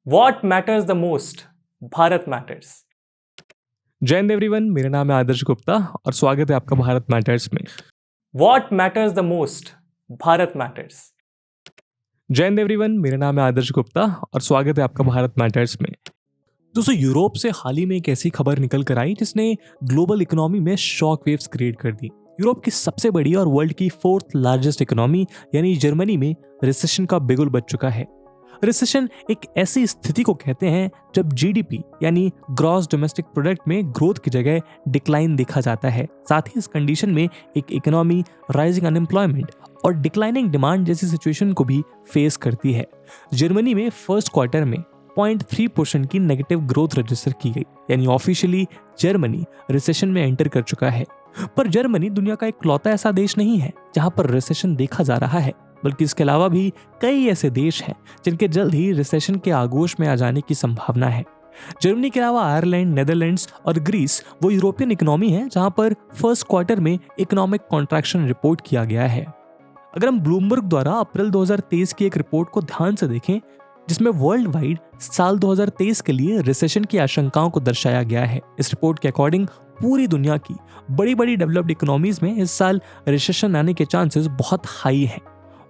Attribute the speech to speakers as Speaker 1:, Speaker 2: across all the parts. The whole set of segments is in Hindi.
Speaker 1: What matters the most? Bharat matters.
Speaker 2: जय हिंद एवरीवन, मेरा नाम है आदर्श गुप्ता और स्वागत है आपका भारत मैटर्स में।
Speaker 1: What matters the most? Bharat matters.
Speaker 2: जय हिंद एवरीवन, मेरा नाम है आदर्श गुप्ता और स्वागत है आपका भारत मैटर्स में। दोस्तों, यूरोप से हाल ही में एक ऐसी खबर निकल कर आई जिसने ग्लोबल इकोनॉमी में शॉक वेव्स क्रिएट कर दी। यूरोप की सबसे बड़ी और वर्ल्ड की 4th लार्जेस्ट इकोनॉमी यानी जर्मनी में रिसेशन का बिगुल बज चुका है। रिसेशन एक ऐसी स्थिति को कहते हैं जब जीडीपी यानी ग्रॉस डोमेस्टिक प्रोडक्ट में ग्रोथ की जगह डिक्लाइन देखा जाता है। साथ ही इस कंडीशन में एक इकोनॉमी राइजिंग अनएम्प्लॉयमेंट और डिक्लाइनिंग डिमांड जैसी सिचुएशन को भी फेस करती है। जर्मनी में फर्स्ट क्वार्टर में 0.3% की नेगेटिव ग्रोथ रजिस्टर की गई, यानी ऑफिशियली जर्मनी रिसेशन में एंटर कर चुका है। पर जर्मनी दुनिया का इकलौता ऐसा देश नहीं है जहां पर रिसेशन देखा जा रहा है, बल्कि इसके अलावा भी कई ऐसे देश हैं जिनके जल्द ही रिसेशन के आगोश में आ जाने की संभावना है। जर्मनी के अलावा आयरलैंड, नेदरलैंड्स और ग्रीस वो यूरोपियन इकोनॉमी है जहां पर फर्स्ट क्वार्टर में इकोनॉमिक कॉन्ट्रैक्शन रिपोर्ट किया गया है। अगर हम ब्लूमबर्ग द्वारा अप्रैल 2023 की एक रिपोर्ट को ध्यान से देखें जिसमें वर्ल्ड वाइड साल 2023 के लिए रिसेशन की आशंकाओं को दर्शाया गया है, इस रिपोर्ट के अकॉर्डिंग पूरी दुनिया की बड़ी बड़ी डेवलप्ड इकोनॉमीज में इस साल रिसेशन आने के चांसेस बहुत हाई हैं।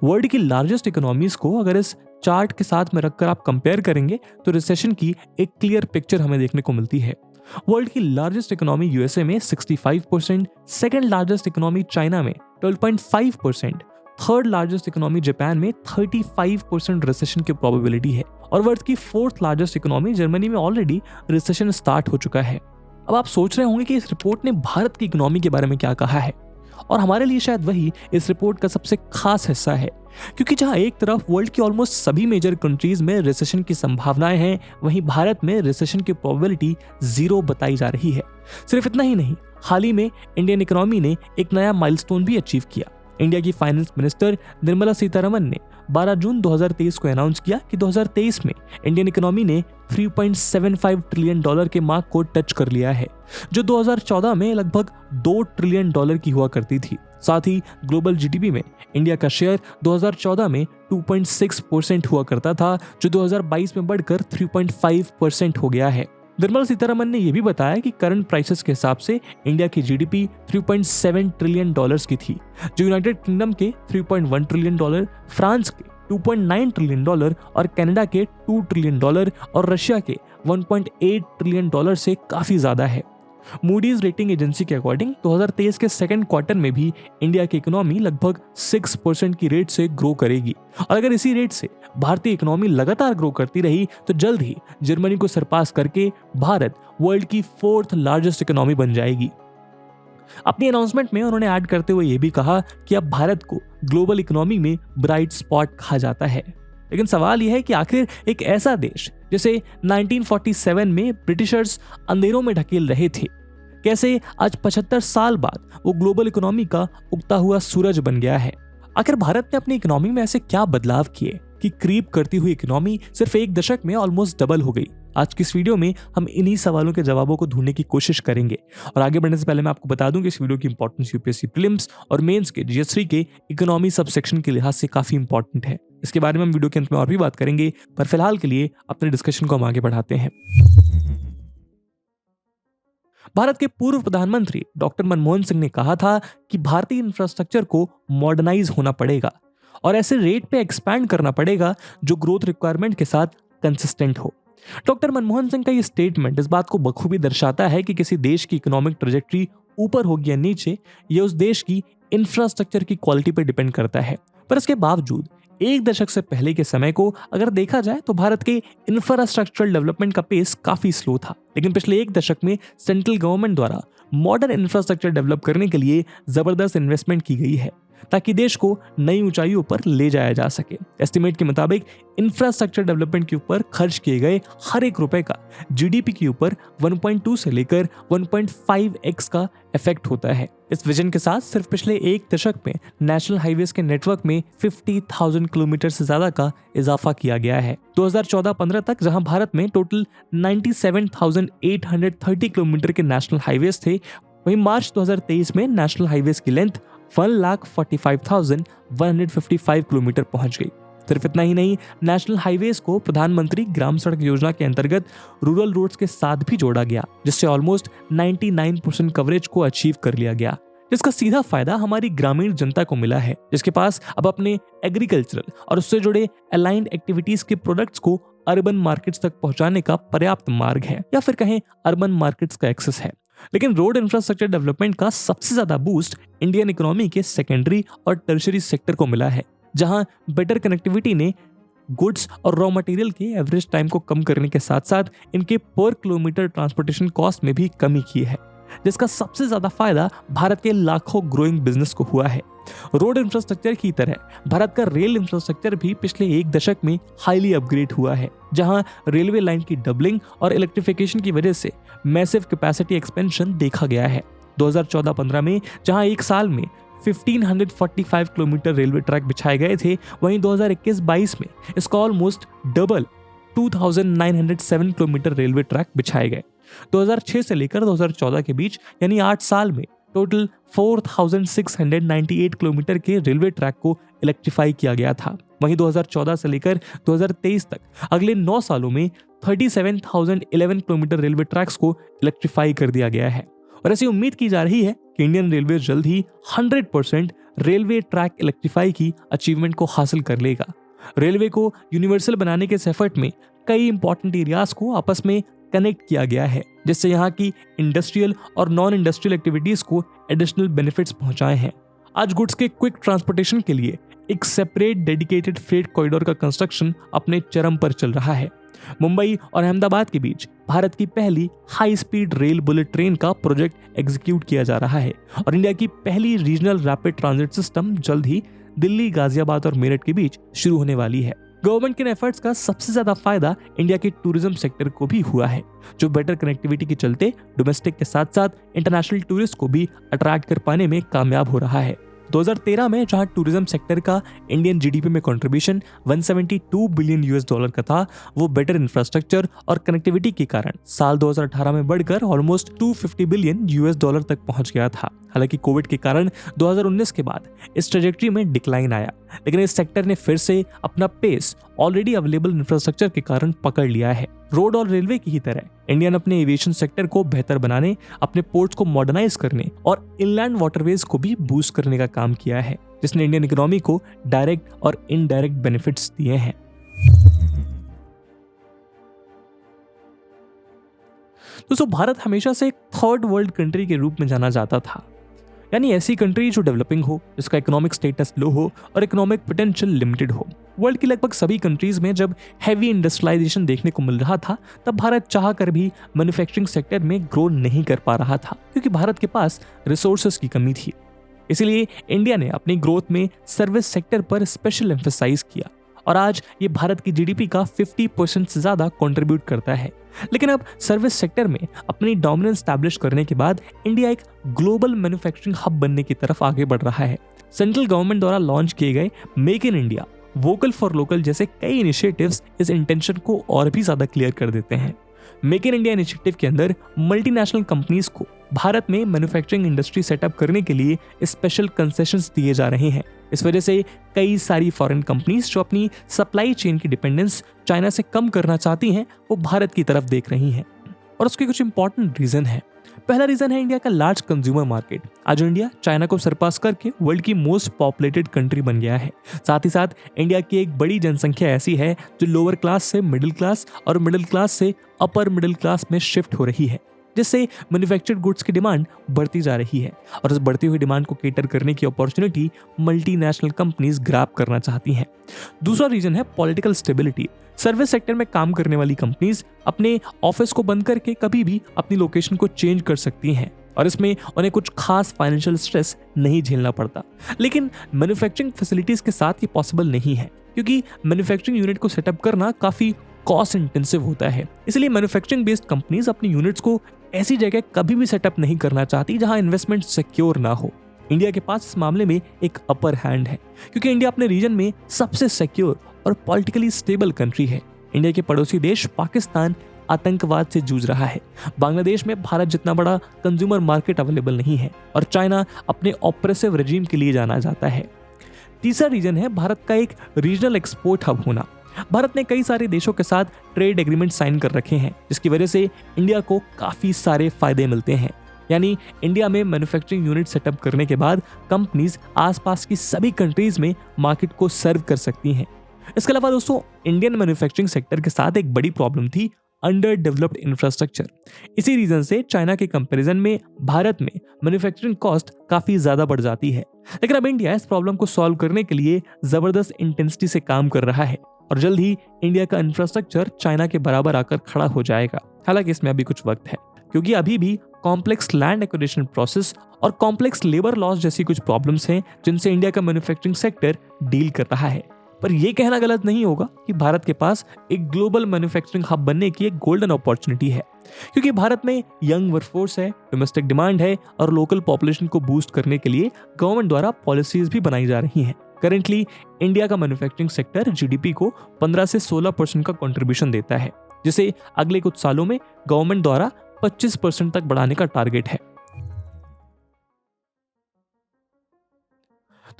Speaker 2: वर्ल्ड की लार्जेस्ट इकोनॉमीज को अगर इस चार्ट के साथ में रखकर आप कंपेयर करेंगे तो रिसेशन की एक क्लियर पिक्चर हमें देखने को मिलती है। वर्ल्ड की लार्जेस्ट इकोनॉमी यूएसए में 65%, सेकंड लार्जेस्ट इकोनॉमी चाइना में 12.5%, थर्ड लार्जेस्ट इकोनॉमी जापान में 35% रिसेशन की प्रोबेबिलिटी है और वर्ल्ड की 4th लार्जेस्ट इकोनॉमी जर्मनी में ऑलरेडी रिसेशन स्टार्ट हो चुका है। अब आप सोच रहे होंगे कि इस रिपोर्ट ने भारत की इकोनॉमी के बारे में क्या कहा है, और हमारे लिए शायद वही इस रिपोर्ट का सबसे खास हिस्सा है, क्योंकि जहां एक तरफ वर्ल्ड की ऑलमोस्ट सभी मेजर कंट्रीज में रिसेशन की संभावनाएं हैं, वहीं भारत में रिसेशन की प्रोबेबिलिटी 0 बताई जा रही है। सिर्फ इतना ही नहीं, हाल ही में इंडियन इकोनॉमी ने एक नया माइलस्टोन भी अचीव किया। इंडिया की फाइनेंस मिनिस्टर निर्मला सीतारमन ने 12 जून 2023 को अनाउंस किया कि 2023 में इंडियन इकोनॉमी ने $3.75 ट्रिलियन के मार्क को टच कर लिया है, जो 2014 में लगभग $2 ट्रिलियन की हुआ करती थी। साथ ही ग्लोबल जीडीपी में इंडिया का शेयर 2014 में 2.6% हुआ करता था, जो 2022 में बढ़कर 3.5% हो गया है। निर्मला सीतारमन ने यह भी बताया कि करंट प्राइसेस के हिसाब से इंडिया की जीडीपी 3.7 ट्रिलियन डॉलर्स की थी, जो यूनाइटेड किंगडम के 3.1 ट्रिलियन डॉलर, फ्रांस के 2.9 ट्रिलियन डॉलर और कनाडा के 2 ट्रिलियन डॉलर और रशिया के 1.8 ट्रिलियन डॉलर से काफी ज्यादा है। मूडीज रेटिंग एजेंसी के अकॉर्डिंग 2023 के सेकंड क्वार्टर में भी इंडिया की इकोनॉमी लगभग 6% की रेट से ग्रो करेगी, और अगर इसी रेट से भारतीय इकोनॉमी लगातार ग्रो करती रही तो जल्द ही जर्मनी को सरपास करके भारत वर्ल्ड की 4th लार्जेस्ट इकोनॉमी बन जाएगी। अपनी अनाउंसमेंट में उन्होंने ऐड करते हुए यह भी कहा कि अब भारत को ग्लोबल इकोनॉमी में ब्राइट स्पॉट कहा जाता है। लेकिन सवाल यह है कि आखिर एक ऐसा देश जिसे 1947 में ब्रिटिशर्स अंधेरों में ढकेल रहे थे, कैसे आज 75 साल बाद वो ग्लोबल इकोनॉमी का उगता हुआ सूरज बन गया है। आखिर भारत ने अपनी इकोनॉमी में ऐसे क्या बदलाव किए कि क्रीप करती हुई इकोनॉमी सिर्फ एक दशक में ऑलमोस्ट डबल हो गई। आज की इस वीडियो में हम इन्हीं सवालों के जवाबों को ढूंढने की कोशिश करेंगे, और आगे बढ़ने से पहले मैं आपको बता दूं कि इस वीडियो की इंपॉर्टेंस यूपीएससी प्रीलिम्स और मेंस के GS3 के इकोनॉमी सब सेक्शन के लिहाज से काफी इंपॉर्टेंट है। इसके बारे में हम वीडियो के अंत में और भी बात करेंगे, पर फिलहाल के लिए अपने डिस्कशन को हम आगे बढ़ाते हैं। भारत के पूर्व प्रधानमंत्री डॉक्टर मनमोहन सिंह ने कहा था कि भारतीय इंफ्रास्ट्रक्चर को मॉडर्नाइज होना पड़ेगा और ऐसे रेट पे एक्सपैंड करना पड़ेगा जो ग्रोथ रिक्वायरमेंट के साथ कंसिस्टेंट हो। डॉक्टर मनमोहन सिंह का ये स्टेटमेंट इस बात को बखूबी दर्शाता है कि किसी देश की इकोनॉमिक ट्रेजेक्टरी ऊपर होगी या नीचे, ये उस देश की इंफ्रास्ट्रक्चर की क्वालिटी पर डिपेंड करता है। पर इसके बावजूद एक दशक से पहले के समय को अगर देखा जाए तो भारत के इंफ्रास्ट्रक्चरल डेवलपमेंट का पेस काफी स्लो था, लेकिन पिछले एक दशक में सेंट्रल गवर्नमेंट द्वारा मॉडर्न इंफ्रास्ट्रक्चर डेवलप करने के लिए जबरदस्त इन्वेस्टमेंट की गई है ताकि देश को नई ऊंचाइयों पर ले जाया जा सके। एस्टिमेट के मुताबिक इंफ्रास्ट्रक्चर डेवलपमेंट के ऊपर खर्च किए गए हर एक रुपए का जीडीपी के ऊपर 1.2 से लेकर 1.5x का इफेक्ट होता है। इस विजन के साथ सिर्फ पिछले एक दशक में नेशनल हाईवेज के नेटवर्क में 50,000 किलोमीटर से ज्यादा का इजाफा किया गया है। 2014-15 तक जहां भारत में टोटल 97,830 किलोमीटर के नेशनल हाईवेज थे, वहीं मार्च 2023 में नेशनल हाईवेज की लेंथ 1,45,155 किलोमीटर पहुंच गई। सिर्फ इतना ही नहीं, नेशनल हाईवेज को प्रधानमंत्री ग्राम सड़क योजना के अंतर्गत रूरल रोड्स के साथ भी जोड़ा गया, जिससे ऑलमोस्ट 99% कवरेज को अचीव कर लिया गया, जिसका सीधा फायदा हमारी ग्रामीण जनता को मिला है, जिसके पास अब अपने एग्रीकल्चरल और उससे जुड़े अलाइंड एक्टिविटीज के प्रोडक्ट्स को अर्बन मार्केट्स तक पहुंचाने का पर्याप्त मार्ग है, या फिर कहें अर्बन मार्केट्स का एक्सेस है। लेकिन रोड इंफ्रास्ट्रक्चर डेवलपमेंट का सबसे ज्यादा बूस्ट इंडियन इकोनॉमी के सेकेंडरी और टर्शियरी सेक्टर को मिला है, जहां बेटर कनेक्टिविटी ने गुड्स और रॉ मटेरियल के एवरेज टाइम को कम करने के साथ साथ इनके पर किलोमीटर ट्रांसपोर्टेशन कॉस्ट में भी कमी की है, जिसका सबसे ज्यादा फायदा भारत के लाखों ग्रोइंग बिजनेस को हुआ है। रोड इंफ्रास्ट्रक्चर की तरह भारत का रेल इंफ्रास्ट्रक्चर भी पिछले एक दशक में हाईली अपग्रेड हुआ है, जहां रेलवे लाइन की डबलिंग और इलेक्ट्रिफिकेशन की वजह से मैसिव कैपेसिटी एक्सपेंशन देखा गया है। 2014-15 में जहां एक साल में 1545 किलोमीटर रेलवे ट्रैक बिछाए गए थे, वहीं 2021-22 में इसका almost double 2907 kilometre railway track बिछाए गए। 2006 से लेकर 2014 के बीच यानी 8 साल में टोटल 4698 किलोमीटर के रेलवे ट्रैक को इलेक्ट्रीफाई किया गया था। वहीं 2014 से लेकर 2023 तक अगले 9 सालों में 37,011 किलोमीटर रेलवे ट्रैक्स को इलेक्ट्रीफाई कर दिया गया है, और ऐसी उम्मीद की जा रही है कि इंडियन रेलवे जल्द ही 100% रेलवे ट्रैक इलेक्ट्रीफाई की अचीवमेंट को हासिल कर लेगा। रेलवे को यूनिवर्सल बनाने के इस एफर्ट में कई इंपॉर्टेंट एरियाज को आपस में कनेक्ट किया गया है, जिससे यहाँ की इंडस्ट्रियल और नॉन इंडस्ट्रियल एक्टिविटीज को एडिशनल बेनिफिट्स पहुंचाए हैं। आज गुड्स के क्विक ट्रांसपोर्टेशन के लिए एक सेपरेट डेडिकेटेड फ्रेट कॉरिडोर का कंस्ट्रक्शन अपने चरम पर चल रहा है। मुंबई और अहमदाबाद के बीच भारत की पहली high speed rail bullet train का प्रोजेक्ट एग्जीक्यूट किया जा रहा है, और इंडिया की पहली रीजनल रैपिड ट्रांजिट सिस्टम जल्द ही दिल्ली, गाजियाबाद और मेरठ के बीच शुरू होने वाली है। गवर्नमेंट के एफर्ट्स का सबसे ज्यादा फायदा इंडिया के टूरिज्म सेक्टर को भी हुआ है, जो बेटर कनेक्टिविटी के चलते डोमेस्टिक के साथ साथ इंटरनेशनल टूरिस्ट को भी अट्रैक्ट कर पाने में कामयाब हो रहा है। 2013 में जहां टूरिज्म सेक्टर का इंडियन जीडीपी में कंट्रीब्यूशन 172 बिलियन यूएस डॉलर का था, वो बेटर इंफ्रास्ट्रक्चर और कनेक्टिविटी के कारण साल 2018 में बढ़कर ऑलमोस्ट 250 बिलियन यूएस डॉलर तक पहुंच गया था। हालांकि कोविड के कारण 2019 के बाद इस ट्रेजेक्टरी में डिक्लाइन आया, लेकिन इस सेक्टर ने फिर से अपना पेस ऑलरेडी अवेलेबल इंफ्रास्ट्रक्चर के कारण पकड़ लिया है। रोड और रेलवे की ही तरह इंडियन अपने एविएशन सेक्टर को बेहतर बनाने, अपने पोर्ट्स को मॉडर्नाइज करने और इनलैंड वाटरवेज को भी बूस्ट करने का काम किया है, जिसने इंडियन इकोनॉमी को डायरेक्ट और इनडायरेक्ट बेनिफिट्स दिए हैं। दोस्तों, भारत हमेशा से एक थर्ड वर्ल्ड कंट्री के रूप में जाना जाता था, यानी ऐसी कंट्री जो डेवलपिंग हो, जिसका इकोनॉमिक स्टेटस लो हो और इकोनॉमिक पोटेंशियल लिमिटेड हो। वर्ल्ड की लगभग सभी कंट्रीज में जब हैवी इंडस्ट्रियलाइजेशन देखने को मिल रहा था, तब भारत चाह कर भी मैन्युफैक्चरिंग सेक्टर में ग्रो नहीं कर पा रहा था, क्योंकि भारत के पास रिसोर्सेज की कमी थी। इसलिए इंडिया ने अपनी ग्रोथ में सर्विस सेक्टर पर स्पेशल एम्फेसाइज किया, और आज ये भारत की जीडीपी का 50% से ज्यादा कंट्रीब्यूट करता है। लेकिन अब सर्विस सेक्टर में अपनी डोमिनेंस स्टैब्लिश करने के बाद इंडिया एक ग्लोबल मैन्युफैक्चरिंग हब बनने की तरफ आगे बढ़ रहा है। सेंट्रल गवर्नमेंट द्वारा लॉन्च किए गए make in India, vocal for local जैसे कई इनिशिएटिव्स इस इंटेंशन को और भी ज्यादा क्लियर कर देते हैं। मेक इन इंडिया इनिशिएटिव के अंदर मल्टीनेशनल कंपनीज को भारत में मैन्युफैक्चरिंग इंडस्ट्री सेटअप करने के लिए स्पेशल कंसेशंस दिए जा रहे हैं। इस वजह से कई सारी फॉरेन कंपनीज जो अपनी सप्लाई चेन की डिपेंडेंस चाइना से कम करना चाहती हैं, वो भारत की तरफ देख रही हैं, और उसके कुछ इंपॉर्टेंट रीजन है। पहला रीजन है इंडिया का लार्ज कंज्यूमर मार्केट। आज इंडिया चाइना को सरपास करके वर्ल्ड की मोस्ट पॉपुलेटेड कंट्री बन गया है। साथ ही साथ इंडिया की एक बड़ी जनसंख्या ऐसी है जो लोअर क्लास से मिडिल क्लास और मिडिल क्लास से अपर मिडिल क्लास में शिफ्ट हो रही है, जिससे मैन्युफैक्चर्ड गुड्स की डिमांड बढ़ती जा रही है, और इस बढ़ती हुई डिमांड को केटर करने की अपॉर्चुनिटी मल्टीनेशनल कंपनीज ग्रैब करना चाहती हैं। दूसरा रीजन है पॉलिटिकल स्टेबिलिटी। सर्विस सेक्टर में काम करने वाली कंपनीज अपने ऑफिस को बंद करके कभी भी अपनी लोकेशन को चेंज कर सकती हैं, और इसमें उन्हें कुछ खास फाइनेंशियल स्ट्रेस नहीं झेलना पड़ता। लेकिन मैन्युफैक्चरिंग फैसिलिटीज के साथ ये पॉसिबल नहीं है, क्योंकि मैन्युफैक्चरिंग यूनिट को सेटअप करना काफी कॉस्ट इंटेंसिव होता है। इसलिए मैन्युफैक्चरिंग बेस्ड कंपनीज अपनी यूनिट्स को ऐसी जगह कभी भी सेटअप नहीं करना चाहती जहां इन्वेस्टमेंट सिक्योर ना हो। इंडिया के पास इस मामले में एक अपर हैंड है, क्योंकि इंडिया अपने रीजन में सबसे सिक्योर और पॉलिटिकली स्टेबल कंट्री है। इंडिया के पड़ोसी देश पाकिस्तान आतंकवाद से जूझ रहा है। बांग्लादेश में भारत जितना बड़ा कंज्यूमर मार्केट अवेलेबल नहीं है, और चाइना अपने ऑपरेसिव रेजिम के लिए जाना जाता है। तीसरा रीजन है भारत का एक रीजनल एक्सपोर्ट हब होना। भारत ने कई सारे देशों के साथ ट्रेड एग्रीमेंट साइन कर रखे हैं, जिसकी वजह से इंडिया को काफी सारे फायदे मिलते हैं। यानी इंडिया में मैन्युफैक्चरिंग यूनिट सेटअप करने के बाद कंपनीज आसपास की सभी कंट्रीज में मार्केट को सर्व कर सकती हैं। इसके अलावा दोस्तों, इंडियन मैन्युफैक्चरिंग सेक्टर के साथ एक बड़ी प्रॉब्लम थी अंडर डेवलप्ड इंफ्रास्ट्रक्चर। इसी रीजन से चाइना के कंपैरिजन में भारत में मैन्युफैक्चरिंग कॉस्ट काफी ज्यादा बढ़ जाती है। लेकिन अब इंडिया इस प्रॉब्लम को सॉल्व करने के लिए जबरदस्त इंटेंसिटी से काम कर रहा है और जल्द ही इंडिया का इंफ्रास्ट्रक्चर चाइना के बराबर आकर खड़ा हो जाएगा। हालांकि इसमें अभी कुछ वक्त है, क्योंकि अभी भी कॉम्प्लेक्स लैंड एक्विजिशन प्रोसेस और कॉम्प्लेक्स लेबर लॉस जैसी कुछ प्रॉब्लम्स हैं जिनसे इंडिया का मैन्युफैक्चरिंग सेक्टर डील कर रहा है। पर यह कहना गलत नहीं होगा कि भारत के पास एक ग्लोबल मैन्युफैक्चरिंग हब बनने की एक गोल्डन अपॉर्चुनिटी है, क्योंकि भारत में यंग वर्कफोर्स है, डोमेस्टिक डिमांड है और लोकल पॉपुलेशन को बूस्ट करने के लिए गवर्नमेंट द्वारा पॉलिसीज भी बनाई जा रही हैं। करेंटली इंडिया का मैन्युफैक्चरिंग सेक्टर जीडीपी को 15 से 16% का कंट्रीब्यूशन देता है, जिसे अगले कुछ सालों में गवर्नमेंट द्वारा 25% तक बढ़ाने का टारगेट है।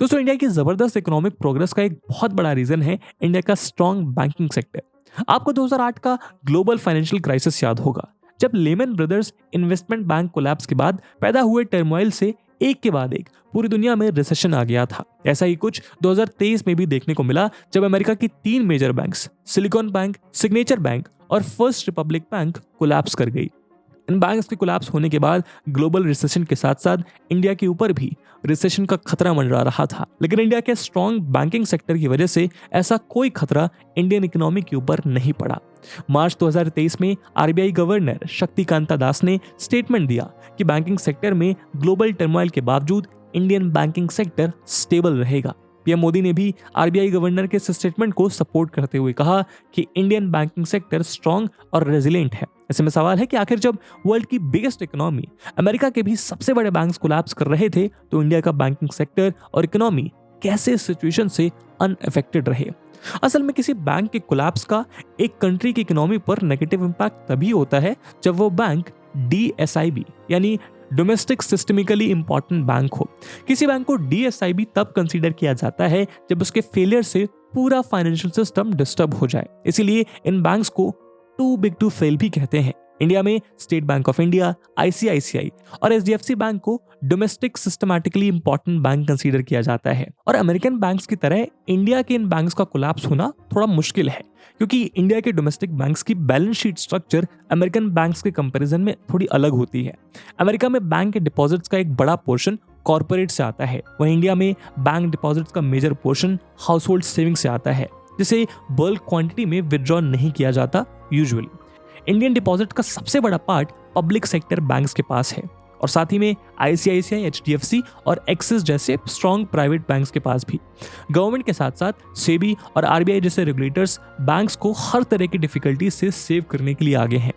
Speaker 2: दोस्तों, इंडिया की जबरदस्त इकोनॉमिक प्रोग्रेस का एक बहुत बड़ा रीजन है इंडिया का स्ट्रॉन्ग बैंकिंग सेक्टर। आपको 2008 का ग्लोबल फाइनेंशियल क्राइसिस याद होगा, जब Lehman Brothers investment bank collapse के बाद पैदा हुए टर्मोइल से एक के बाद एक पूरी दुनिया में रिसेशन आ गया था। ऐसा ही कुछ 2023 में भी देखने को मिला, जब अमेरिका की 3 major banks Silicon Bank, Signature Bank और फर्स्ट रिपब्लिक बैंक कोलैप्स कर गई। इन बैंक्स के कोलैप्स होने के बाद ग्लोबल रिसेशन के साथ साथ इंडिया के ऊपर भी रिसेशन का खतरा मंडरा रहा था, लेकिन इंडिया के स्ट्रॉन्ग बैंकिंग सेक्टर की वजह से ऐसा कोई खतरा इंडियन इकोनॉमी के ऊपर नहीं पड़ा। मार्च 2023 में आरबीआई गवर्नर शक्तिकांता दास ने स्टेटमेंट दिया कि बैंकिंग सेक्टर में ग्लोबल टर्मोइल के बावजूद इंडियन बैंकिंग सेक्टर स्टेबल रहेगा। पीएम मोदी ने भी आरबीआई गवर्नर के स्टेटमेंट को सपोर्ट करते हुए कहा कि इंडियन बैंकिंग सेक्टर स्ट्रांग और रेजिलिएंट है। ऐसे में सवाल है कि आखिर जब वर्ल्ड की बिगेस्ट इकोनॉमी अमेरिका के भी सबसे बड़े बैंक्स कोलैप्स कर रहे थे, तो इंडिया का बैंकिंग सेक्टर और इकोनॉमी कैसे इस सिचुएशन से अनअफेक्टेड रहे। असल में किसी बैंक के कोलैप्स का एक कंट्री की इकोनॉमी पर नेगेटिव इंपैक्ट तभी होता है जब वो बैंक DSIB यानी डोमेस्टिक सिस्टमिकली इंपॉर्टेंट बैंक हो। किसी बैंक को DSIB तब कंसीडर किया जाता है जब उसके फेलियर से पूरा फाइनेंशियल सिस्टम डिस्टर्ब हो जाए। इसीलिए इन बैंक्स को टू बिग टू फेल भी कहते हैं। इंडिया में state bank of India, ICICI और HDFC बैंक को domestic systematically important bank consider किया जाता है। और अमेरिकन बैंक्स की तरह इंडिया के इन बैंक्स का कोलैप्स होना थोड़ा मुश्किल है, क्योंकि इंडिया के डोमेस्टिक बैंक्स की balance sheet structure American banks के कंपैरिजन में थोड़ी अलग होती है। अमेरिका में बैंक के डिपॉजिट्स का एक बड़ा पोर्शन कॉर्पोरेट से आता है, वहीं इंडिया में बैंक डिपॉजिट्स का major portion household saving से आता है, जिसे बल्क क्वांटिटी में विथड्रॉ नहीं किया जाता यूजुअली। इंडियन डिपॉजिट का सबसे बड़ा पार्ट पब्लिक सेक्टर बैंक्स के पास है और साथ ही में ICICI, HDFC और एक्सिस जैसे स्ट्रॉन्ग प्राइवेट बैंक्स के पास भी। गवर्नमेंट के साथ साथ सेबी और RBI जैसे रेगुलेटर्स बैंक्स को हर तरह की डिफिकल्टी से सेव करने के लिए आगे हैं।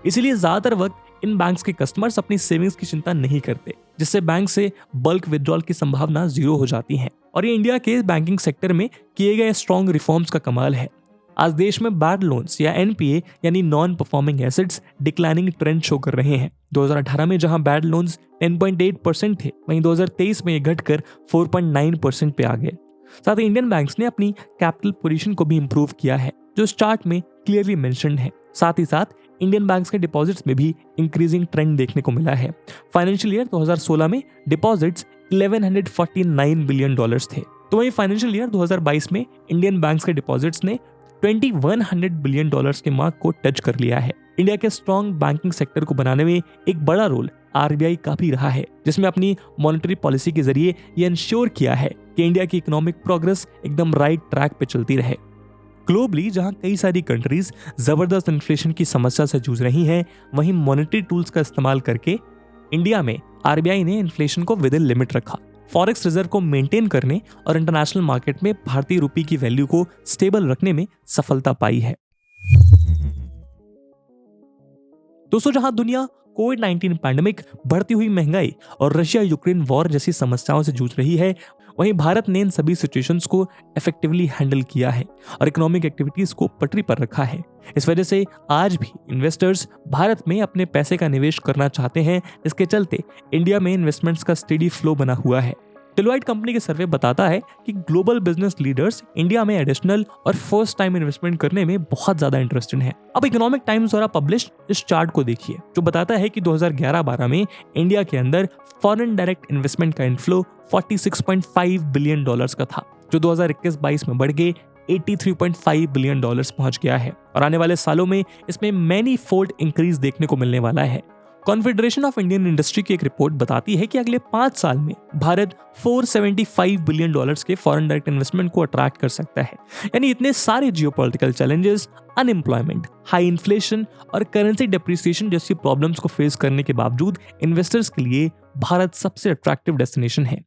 Speaker 2: इसीलिए ज्यादातर वक्त इन बैंक्स के कस्टमर्स अपनी सेविंग्स की चिंता नहीं करते, जिससे बैंक से बल्क विथड्रॉल की संभावना 0 हो जाती है। और ये इंडिया के बैंकिंग सेक्टर में किए गए स्ट्रॉन्ग रिफॉर्म्स का कमाल है। आज देश में बैड लोन्स या NPA यानी non performing assets declining trend show कर रहे हैं। 2018 में जहां बैड लोन्स 10.8% थे, वहीं 2023 में ये घटकर 4.9% पे आ गए। साथ ही इंडियन बैंक्स ने अपनी कैपिटल पोजीशन को भी इंप्रूव किया है, जो इस चार्ट में क्लियरली मेंशन्ड है। साथ ही साथ इंडियन बैंक्स के डिपॉजिट्स में भी इंक्रीजिंग ट्रेंड देखने को मिला है। फाइनेंशियल ईयर 2016 में डिपॉजिट्स $1149 बिलियन थे, तो वहीं फाइनेंशियल ईयर 2022 में इंडियन बैंक्स के डिपॉजिट्स ने $2100 बिलियन के मार्क को टच कर लिया है। इंडिया के स्ट्रॉन्ग बैंकिंग सेक्टर को बनाने में एक बड़ा रोल RBI का भी रहा है, जिसमें अपनी मॉनेटरी पॉलिसी के जरिए ये इंश्योर किया है कि इंडिया की इकोनॉमिक प्रोग्रेस एकदम राइट ट्रैक पे चलती रहे। ग्लोबली जहां कई सारी कंट्रीज जबरदस्त इन्फ्लेशन की समस्या से जूझ रही हैं, वहीं मॉनेटरी टूल्स का इस्तेमाल करके इंडिया में RBI ने इन्फ्लेशन को विद इन लिमिट रखा, फॉरेक्स रिजर्व को मेंटेन करने और इंटरनेशनल मार्केट में भारतीय रुपये की वैल्यू को स्टेबल रखने में सफलता पाई है। दोस्तों, जहां दुनिया कोविड-19 पैंडेमिक, बढ़ती हुई महंगाई और रशिया यूक्रेन वॉर जैसी समस्याओं से जूझ रही है, वहीं भारत ने इन सभी सिचुएशंस को इफेक्टिवली हैंडल किया है और इकोनॉमिक एक्टिविटीज को पटरी पर रखा है। इस वजह से आज भी इन्वेस्टर्स भारत में अपने पैसे का निवेश करना चाहते हैं। इसके चलते इंडिया में इन्वेस्टमेंट्स का स्टेडी फ्लो बना हुआ है। डेलोइट कंपनी के सर्वे बताता है कि ग्लोबल बिजनेस लीडर्स इंडिया में एडिशनल और फर्स्ट टाइम इन्वेस्टमेंट करने में बहुत ज्यादा इंटरेस्टेड हैं। अब इकोनॉमिक टाइम्स द्वारा पब्लिश इस चार्ट को देखिए जो बताता है कि 2011-12 में इंडिया के अंदर फॉरेन डायरेक्ट इन्वेस्टमेंट का इनफ्लो 46.5 बिलियन डॉलर्स का था, जो 2021-22 में बढ़ के 83.5 बिलियन डॉलर्स पहुंच गया है और आने वाले सालों में इसमें मैनी फोल्ड इंक्रीज देखने को मिलने वाला है। कॉन्फेडरेशन ऑफ इंडियन इंडस्ट्री की एक रिपोर्ट बताती है कि अगले 5 साल में भारत 475 बिलियन डॉलर्स के फॉरेन डायरेक्ट इन्वेस्टमेंट को अट्रैक्ट कर सकता है। यानी इतने सारे geopolitical challenges, unemployment, high inflation और करेंसी डेप्रिसिएशन जैसी प्रॉब्लम्स को फेस करने के बावजूद इन्वेस्टर्स के लिए भारत सबसे अट्रैक्टिव डेस्टिनेशन है।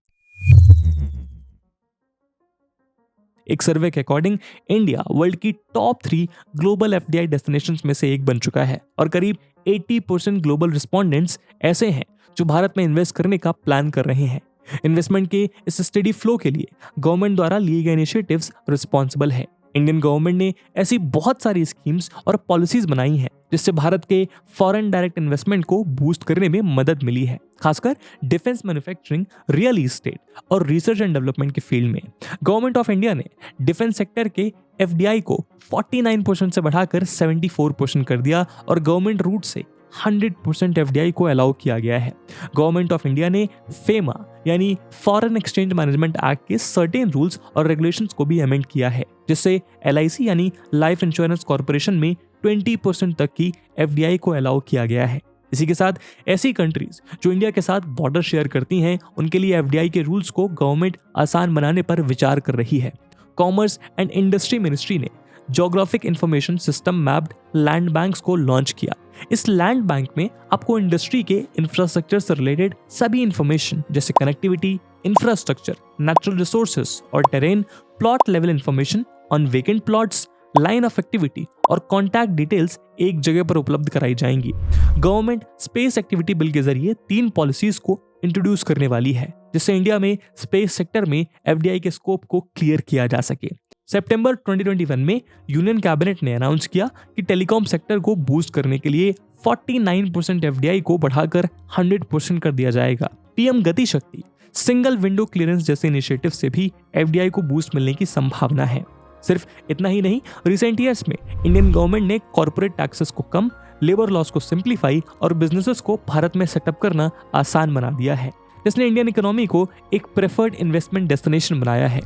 Speaker 2: एक सर्वे के अकॉर्डिंग इंडिया वर्ल्ड की टॉप 3 ग्लोबल एफडीआई डेस्टिनेशंस में से एक बन चुका है और करीब 80% ग्लोबल रिस्पोंडेंट्स ऐसे हैं जो भारत में इन्वेस्ट करने का प्लान कर रहे हैं। इन्वेस्टमेंट के इस स्टेडी फ्लो के लिए गवर्नमेंट द्वारा लिए गए इनिशिएटिव्स रिस्पॉन्सिबल है। इंडियन गवर्नमेंट ने ऐसी बहुत सारी स्कीम्स और पॉलिसीज बनाई हैं जिससे भारत के फॉरेन डायरेक्ट इन्वेस्टमेंट को बूस्ट करने में मदद मिली है, खासकर डिफेंस मैन्युफैक्चरिंग, रियल एस्टेट और रिसर्च एंड डेवलपमेंट के फील्ड में। गवर्नमेंट ऑफ इंडिया ने डिफेंस सेक्टर के एफडीआई को 49% से बढ़ाकर 74% कर दिया और गवर्नमेंट रूट से 100% एफडीआई को अलाउ किया गया है। गवर्नमेंट ऑफ इंडिया ने फेमा यानी फॉरेन एक्सचेंज मैनेजमेंट एक्ट के सर्टेन रूल्स और रेगुलेशंस को भी अमेंड किया है जिससे एलआईसी यानी लाइफ इंश्योरेंस कॉर्पोरेशन में 20% तक की एफडीआई को अलाउ किया गया है। इसी के साथ ऐसी कंट्रीज जो इंडिया के साथ बॉर्डर शेयर करती हैं उनके लिए एफडीआई के रूल्स को गवर्नमेंट आसान बनाने पर विचार कर रही है। कॉमर्स एंड इंडस्ट्री मिनिस्ट्री ने geographic information system mapped land banks को लॉन्च किया। इस लैंड बैंक में आपको इंडस्ट्री के इंफ्रास्ट्रक्चर से रिलेटेड सभी इंफॉर्मेशन जैसे कनेक्टिविटी, इंफ्रास्ट्रक्चर, नेचुरल रिसोर्सेज और terrain, plot level information on vacant plots, line of activity और कॉन्टैक्ट डिटेल्स एक जगह पर उपलब्ध कराई जाएंगी। गवर्नमेंट स्पेस एक्टिविटी बिल के जरिए 3 पॉलिसीज को इंट्रोड्यूस करने वाली है जिससे इंडिया में स्पेस सेक्टर में एफडीआई के स्कोप को क्लियर किया जा सके। सितंबर 2021 में यूनियन कैबिनेट ने अनाउंस किया कि टेलीकॉम सेक्टर को बूस्ट करने के लिए 49% एफडीआई को बढ़ाकर 100% कर दिया जाएगा। पीएम गति शक्ति, सिंगल विंडो क्लियरेंस जैसे इनिशिएटिव से भी एफडीआई को बूस्ट मिलने की संभावना है। सिर्फ इतना ही नहीं, रिसेंट ईयर्स में इंडियन गवर्नमेंट ने कॉर्पोरेट टैक्सेस को कम, लेबर लॉस को सिंप्लीफाई और बिजनेसेस को भारत में सेटअप करना आसान बना दिया है जिसने इंडियन इकोनॉमी को एक प्रेफर्ड इन्वेस्टमेंट डेस्टिनेशन बनाया है।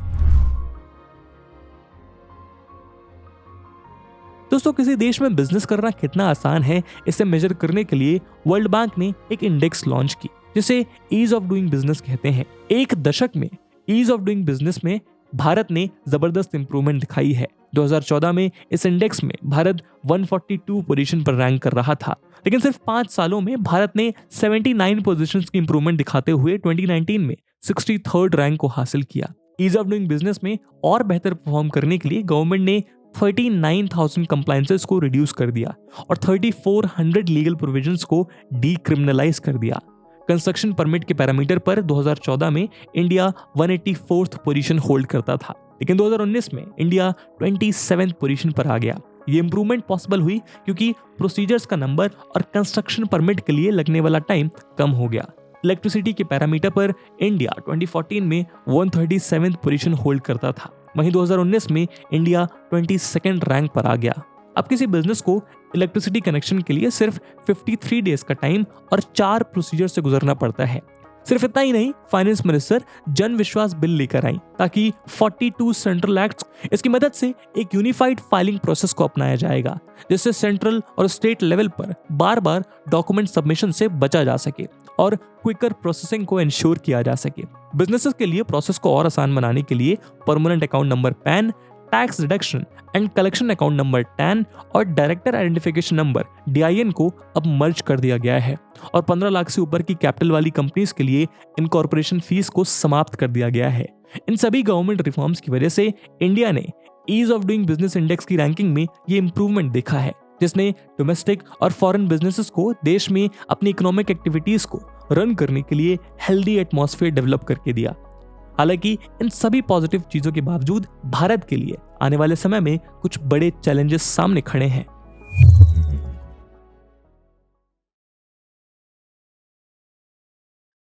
Speaker 2: दोस्तों, किसी देश में बिजनेस करना कितना आसान है इसे मेजर करने के लिए वर्ल्ड बैंक ने एक इंडेक्स लॉन्च की जिसे ईज ऑफ डूइंग बिजनेस कहते हैं। एक दशक में ईज ऑफ डूइंग बिजनेस में भारत ने जबरदस्त इंप्रूवमेंट दिखाई है। 2014 में इस इंडेक्स में भारत 142 पोजीशन पर रैंक कर रहा था, लेकिन सिर्फ 5 सालों में भारत ने 79 पोजीशंस की इंप्रूवमेंट दिखाते हुए 2019 में 63rd रैंक को हासिल किया। ईज ऑफ डूइंग बिजनेस में और बेहतर परफॉर्म करने के लिए गवर्नमेंट ने 39,000 कंप्लायंसेस को रिड्यूस कर दिया और 3400 लीगल प्रोविजंस को डीक्रिमिनलाइज कर दिया। कंस्ट्रक्शन परमिट के पैरामीटर पर 2014 में इंडिया 184th पोजीशन होल्ड करता था, लेकिन 2019 में इंडिया 27th पोजीशन पर आ गया। ये इंप्रूवमेंट पॉसिबल हुई क्योंकि प्रोसीजर्स का नंबर और कंस्ट्रक्शन परमिट के लिए लगने वाला टाइम कम हो गया। इलेक्ट्रिसिटी के पैरामीटर पर इंडिया 2014 में 137th पोजीशन होल्ड करता था, वहीं 2019 में इंडिया 22nd रैंक पर आ गया। अब किसी बिजनेस को इलेक्ट्रिसिटी कनेक्शन के लिए सिर्फ 53 डेज का टाइम और 4 प्रोसीजर से गुजरना पड़ता है। सिर्फ इतना ही नहीं, फाइनेंस मिनिस्टर जन विश्वास बिल लेकर आई ताकि 42 सेंट्रल एक्ट्स, इसकी मदद से एक यूनिफाइड फाइलिंग प्रोसेस को अपनाया जाएगा जिससे सेंट्रल और स्टेट लेवल पर बार बार डॉक्यूमेंट सबमिशन से बचा जा सके और क्विकर प्रोसेसिंग को इंश्योर किया जा सके। बिजनेसेस के लिए प्रोसेस को और आसान बनाने के लिए permanent account number pan, tax deduction and collection account number tan और डायरेक्टर आइडेंटिफिकेशन नंबर DIN को अब मर्ज कर दिया गया है और 15 लाख से ऊपर की कैपिटल वाली कंपनीज के लिए इनकॉर्पोरेशन फीस को समाप्त कर दिया गया है। इन सभी गवर्नमेंट रिफॉर्म्स की वजह से इंडिया ने ease of doing business index की रैंकिंग में ये इंप्रूवमेंट देखा है जिसने डोमेस्टिक और फॉरेन बिजनेसेस को देश में अपनी इकोनॉमिक एक्टिविटीज को रन करने के लिए हेल्दी एटमॉस्फेयर डेवलप करके दिया। हालांकि इन सभी पॉजिटिव चीजों के बावजूद भारत के लिए आने वाले समय में कुछ बड़े चैलेंजेस सामने खड़े हैं।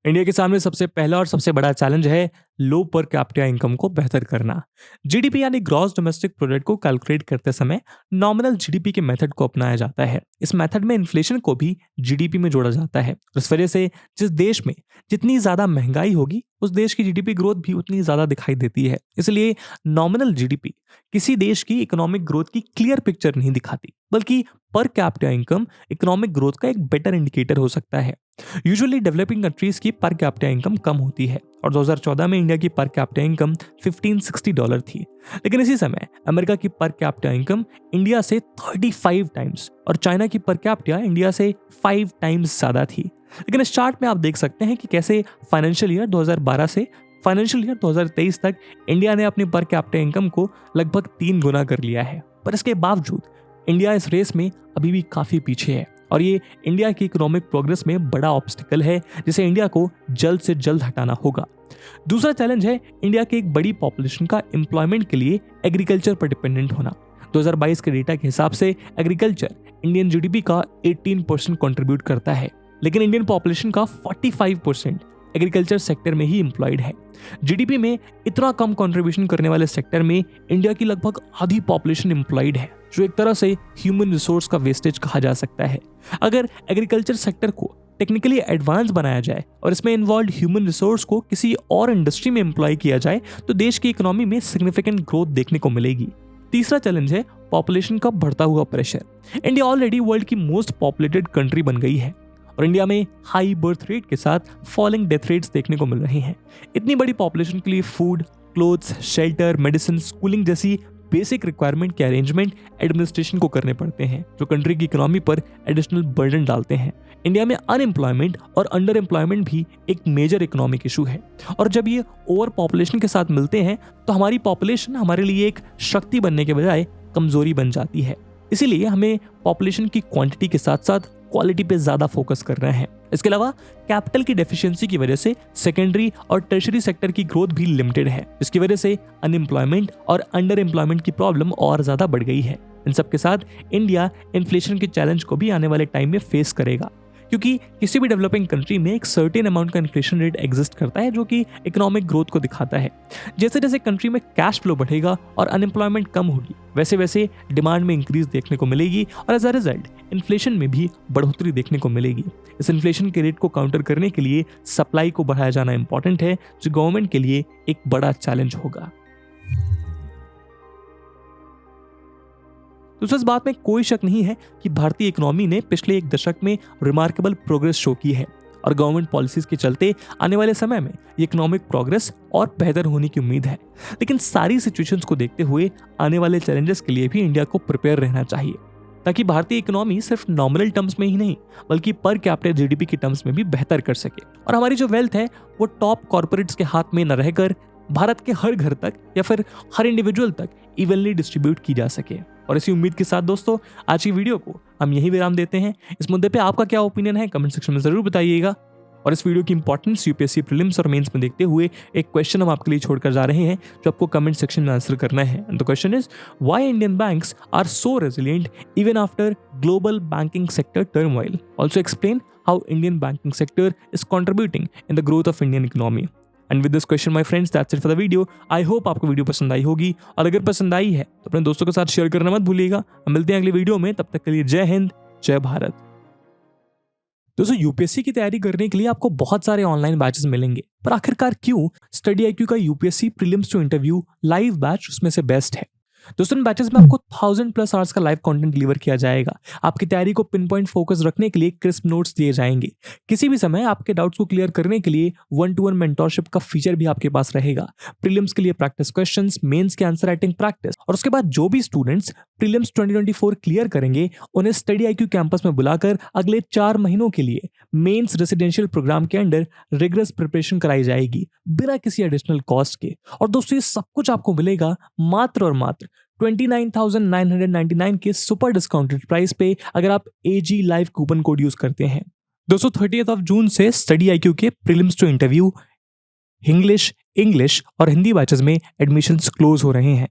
Speaker 2: इंडिया के सामने सबसे पहला और सबसे बड़ा चैलेंज है लो पर कैपिटा इनकम को बेहतर करना। जीडीपी यानी ग्रॉस डोमेस्टिक प्रोडक्ट को कैलकुलेट करते समय नॉमिनल जीडीपी के मेथड को अपनाया जाता है। इस मेथड में इन्फ्लेशन को भी जीडीपी में जोड़ा जाता है। इस वजह से जिस देश में जितनी ज्यादा महंगाई होगी उस देश की जीडीपी ग्रोथ भी उतनी ज्यादा दिखाई देती है। इसलिए नॉमिनल जीडीपी किसी देश की इकोनॉमिक ग्रोथ की क्लियर पिक्चर नहीं दिखाती, बल्कि per capita income economic growth का एक बेटर इंडिकेटर हो सकता है। यूजुअली डेवलपिंग कंट्रीज की पर कैपिटा इनकम कम होती है और 2014 में इंडिया की पर कैपिटा इनकम $1560 थी। लेकिन इसी समय अमेरिका की पर कैपिटा इनकम इंडिया से 35 टाइम्स और चाइना की पर कैपिटा इंडिया से 5 टाइम्स ज्यादा थी। लेकिन इस चार्ट में आप देख सकते हैं कि कैसे फाइनेंशियल ईयर 2012 से फाइनेंशियल ईयर 2023 तक इंडिया ने अपनी पर कैपिटा इनकम को लगभग 3 गुना कर लिया है। पर इसके बावजूद इंडिया इस रेस में अभी भी काफी पीछे है और ये इंडिया की इकोनॉमिक प्रोग्रेस में बड़ा ऑब्स्टिकल है जिसे इंडिया को जल्द से जल्द हटाना होगा। दूसरा चैलेंज है इंडिया की एक बड़ी पॉपुलेशन का एम्प्लॉयमेंट के लिए एग्रीकल्चर पर डिपेंडेंट होना। 2022 के डेटा के हिसाब से एग्रीकल्चर इंडियन जीडीपी का 18% कंट्रीब्यूट करता है, लेकिन इंडियन पॉपुलेशन का 45% एग्रीकल्चर सेक्टर में ही एम्प्लॉयड है। जीडीपी में इतना कम कंट्रीब्यूशन करने वाले सेक्टर में इंडिया की लगभग आधी पॉपुलेशन एम्प्लॉयड है, जो एक तरह से ह्यूमन रिसोर्स का वेस्टेज कहा जा सकता है। अगर एग्रीकल्चर सेक्टर को टेक्निकली एडवांस बनाया जाए और इसमें इन्वॉल्व ह्यूमन रिसोर्स को किसी और इंडस्ट्री में एम्प्लॉय किया जाए तो देश की इकोनॉमी में सिग्निफिकेंट ग्रोथ देखने को मिलेगी। तीसरा चैलेंज है पॉपुलेशन का बढ़ता हुआ प्रेशर। इंडिया ऑलरेडी वर्ल्ड की मोस्ट पॉपुलेटेड कंट्री बन गई है और इंडिया में हाई बर्थ रेट के साथ फॉलिंग डेथ रेट्स देखने को मिल रही हैं। इतनी बड़ी पॉपुलेशन के लिए food, clothes, shelter, medicine, schooling जैसी बेसिक रिक्वायरमेंट के अरेंजमेंट एडमिनिस्ट्रेशन को करने पड़ते हैं, जो कंट्री की इकोनॉमी पर एडिशनल बर्डन डालते हैं। इंडिया में अनएम्प्लॉयमेंट और अंडर एम्प्लॉयमेंट भी एक मेजर इकोनॉमिक इशू है और जब ये ओवर पॉपुलेशन के साथ मिलते हैं तो हमारी पॉपुलेशन हमारे लिए एक शक्ति बनने के बजाय कमजोरी बन जाती है। इसीलिए हमें पॉपुलेशन की क्वांटिटी के साथ साथ क्वालिटी पे ज्यादा फोकस कर रहे हैं। इसके अलावा कैपिटल की डेफिशिएंसी की वजह से सेकेंडरी और टर्शरी सेक्टर की ग्रोथ भी लिमिटेड है, जिसकी वजह से अनएम्प्लॉयमेंट और अंडर एम्प्लॉयमेंट की प्रॉब्लम और ज्यादा बढ़ गई है। इन सब के साथ इंडिया इन्फ्लेशन के चैलेंज को भी आने वाले टाइम में फेस करेगा, क्योंकि किसी भी डेवलपिंग कंट्री में एक सर्टेन अमाउंट का इन्फ्लेशन रेट एग्जिस्ट करता है जो कि इकोनॉमिक ग्रोथ को दिखाता है। जैसे जैसे कंट्री में कैश फ्लो बढ़ेगा और अनएम्प्लॉयमेंट कम होगी, वैसे वैसे डिमांड में इंक्रीज देखने को मिलेगी और एज अ रिजल्ट इन्फ्लेशन में भी बढ़ोतरी देखने को मिलेगी। इस इन्फ्लेशन के रेट को काउंटर करने के लिए सप्लाई को बढ़ाया जाना इंपॉर्टेंट है, जो गवर्नमेंट के लिए एक बड़ा चैलेंज होगा। तो इस बात में कोई शक नहीं है कि भारतीय इकोनॉमी ने पिछले एक दशक में रिमार्केबल प्रोग्रेस शो की है और गवर्नमेंट पॉलिसीज के चलते आने वाले समय में ये इकोनॉमिक प्रोग्रेस और बेहतर होने की उम्मीद है। लेकिन सारी सिचुएशंस को देखते हुए आने वाले चैलेंजेस के लिए भी इंडिया को प्रिपेयर रहना चाहिए, ताकि भारतीय इकोनॉमी सिर्फ नॉमिनल टर्म्स में ही नहीं बल्कि पर कैपिटा जीडीपी के टर्म्स में भी बेहतर कर सके और हमारी जो वेल्थ है वो टॉप कॉर्पोरेट्स के हाथ में न रहकर भारत के हर घर तक या फिर हर इंडिविजुअल तक इवनली डिस्ट्रीब्यूट की जा सके। और इसी उम्मीद के साथ दोस्तों आज की वीडियो को हम यही विराम देते हैं। इस मुद्दे पे आपका क्या ओपिनियन है कमेंट सेक्शन में जरूर बताइएगा। और इस वीडियो की इंपॉर्टेंस यूपीएससी प्रीलिम्स और मेंस में देखते हुए एक क्वेश्चन हम आपके लिए छोड़कर जा रहे हैं जो आपको कमेंट सेक्शन में आंसर करना है। And the question is why Indian banks are so resilient even after global banking sector turmoil. Also explain how Indian banking sector is contributing in the growth of Indian economy. And with this question my friends that's it for the video. I hope आपको वीडियो पसंद आई होगी और अगर पसंद आई है तो अपने दोस्तों के साथ शेयर करना मत भूलिएगा। हम मिलते हैं अगली वीडियो में, तब तक के लिए जय हिंद जय भारत। दोस्तों यूपीएससी की तैयारी करने के लिए आपको बहुत सारे ऑनलाइन बैचेस मिलेंगे, पर आखिरकार क्यों स्टडी IQ का UPSC prelims to interview live batch उसमें से बेस्ट है। दोस्तों इन बैचेस में आपको 1000+ आवर्स का लाइव कंटेंट डिलीवर किया जाएगा। आपकी तैयारी को पिन पॉइंट फोकस रखने के लिए क्रिस्प नोट्स दिए जाएंगे। किसी भी समय आपके डाउट्स को क्लियर करने के लिए 1-to-1 मेंटोरशिप का फीचर भी आपके पास रहेगा। प्रीलिम्स के लिए प्रैक्टिस क्वेश्चंस, मेंस के आंसर राइटिंग प्रैक्टिस और उसके बाद जो भी स्टूडेंट्स प्रीलिम्स 2024 क्लियर करेंगे उन्हें स्टडी IQ कैंपस में बुलाकर अगले 4 महीनों के लिए मेंस रेसिडेंशियल प्रोग्राम के अंडर रिगरस प्रिपरेशन कराई जाएगी बिना किसी एडिशनल कॉस्ट के। और दोस्तों ये सब कुछ आपको मिलेगा मात्र और मात्र 29,999 के सुपर डिस्काउंटेड प्राइस पे अगर आप AG live coupon code use करते हैं। दोस्तों 30 जून से स्टडी IQ के प्रीलिम्स टू इंटरव्यू इंग्लिश और हिंदी बैचेस में एडमिशंस क्लोज हो रहे हैं।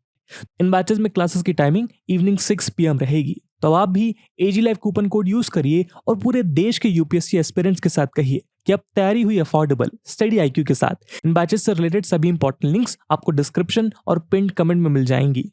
Speaker 2: इन बैचेस में क्लासेस की टाइमिंग इवनिंग 6 PM रहेगी, तो आप भी AG live coupon code use करिए और पूरे देश के यूपीएससी एस्पिरेंट्स के साथ कहिए कि अब तैयारी हुई अफोर्डेबल स्टडी IQ के साथ। इन बैचेस से रिलेटेड सभी इंपॉर्टेंट लिंक्स आपको डिस्क्रिप्शन और पिन कमेंट में मिल जाएंगी।